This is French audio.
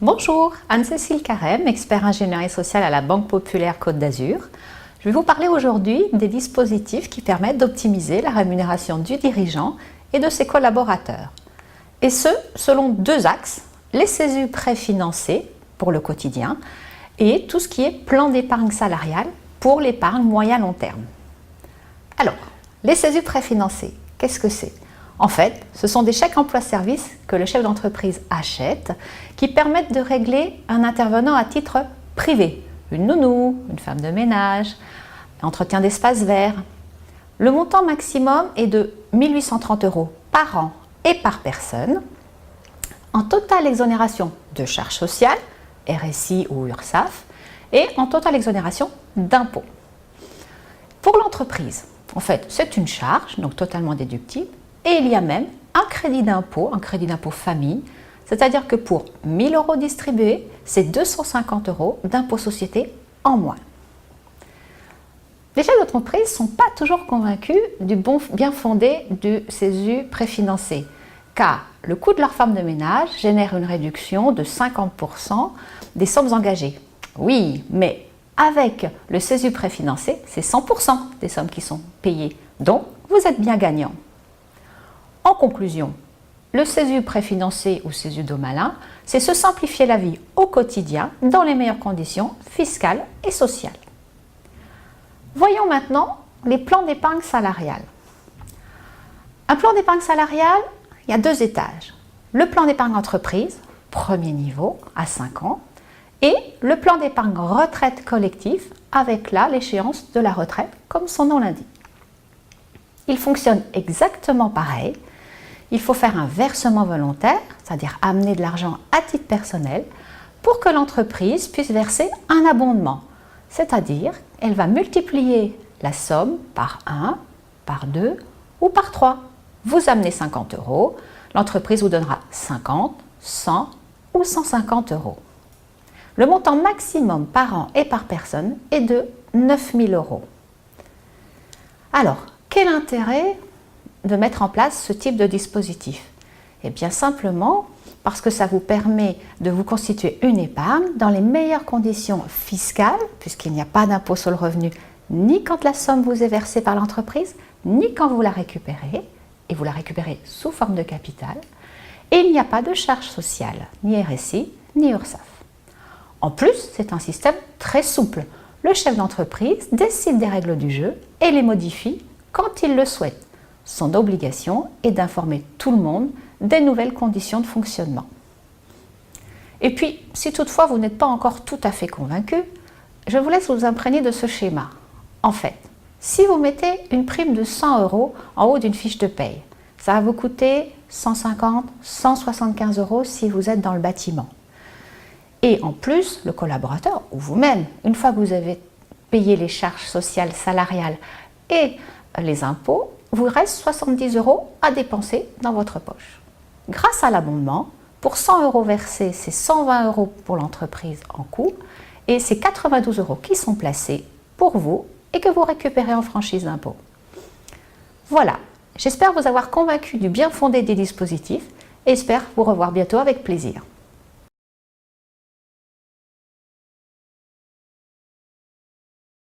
Bonjour, Anne-Cécile Carême, expert ingénierie sociale à la Banque Populaire Côte d'Azur. Je vais vous parler aujourd'hui des dispositifs qui permettent d'optimiser la rémunération du dirigeant et de ses collaborateurs. Et ce, selon deux axes, les CESU préfinancés pour le quotidien et tout ce qui est plan d'épargne salariale pour l'épargne moyen-long terme. Alors, les CESU préfinancés, qu'est-ce que c'est ? En fait, ce sont des chèques emploi-service que le chef d'entreprise achète qui permettent de régler un intervenant à titre privé, une nounou, une femme de ménage, entretien d'espaces verts. Le montant maximum est de 1 830 € par an et par personne, en totale exonération de charges sociales, RSI ou URSSAF, et en totale exonération d'impôts. Pour l'entreprise, en fait, c'est une charge, donc totalement déductible, et il y a même un crédit d'impôt famille, c'est-à-dire que pour 1 000 € distribués, c'est 250 € d'impôt société en moins. Les chefs d'entreprise ne sont pas toujours convaincus du bon bien fondé du CESU préfinancé, car le coût de leur femme de ménage génère une réduction de 50% des sommes engagées. Oui, mais avec le CESU préfinancé, c'est 100% des sommes qui sont payées, donc vous êtes bien gagnant. En conclusion, le CESU préfinancé ou CESU dos malin, c'est se simplifier la vie au quotidien dans les meilleures conditions fiscales et sociales. Voyons maintenant les plans d'épargne salariale. Un plan d'épargne salariale, il y a deux étages. Le plan d'épargne entreprise, premier niveau, à 5 ans, et le plan d'épargne retraite collectif, avec là l'échéance de la retraite, comme son nom l'indique. Il fonctionne exactement pareil. Il faut faire un versement volontaire, c'est-à-dire amener de l'argent à titre personnel, pour que l'entreprise puisse verser un abondement. C'est-à-dire, elle va multiplier la somme par 1, par 2 ou par 3. Vous amenez 50 €, l'entreprise vous donnera 50, 100 ou 150 €. Le montant maximum par an et par personne est de 9 000 €. Alors, quel intérêt de mettre en place ce type de dispositif? Eh bien simplement parce que ça vous permet de vous constituer une épargne dans les meilleures conditions fiscales, puisqu'il n'y a pas d'impôt sur le revenu, ni quand la somme vous est versée par l'entreprise, ni quand vous la récupérez, et vous la récupérez sous forme de capital, et il n'y a pas de charges sociales, ni RSI, ni URSSAF. En plus, c'est un système très souple. Le chef d'entreprise décide des règles du jeu et les modifie quand il le souhaite. Son obligation est d'informer tout le monde des nouvelles conditions de fonctionnement. Et puis, si toutefois vous n'êtes pas encore tout à fait convaincu, je vous laisse vous imprégner de ce schéma. En fait, si vous mettez une prime de 100 € en haut d'une fiche de paye, ça va vous coûter 150, 175 € si vous êtes dans le bâtiment. Et en plus, le collaborateur ou vous-même, une fois que vous avez payé les charges sociales salariales et les impôts, vous reste 70 € à dépenser dans votre poche. Grâce à l'abondement, pour 100 € versés, c'est 120 € pour l'entreprise en coût et c'est 92 € qui sont placés pour vous et que vous récupérez en franchise d'impôt. Voilà, j'espère vous avoir convaincu du bien fondé des dispositifs et espère vous revoir bientôt avec plaisir.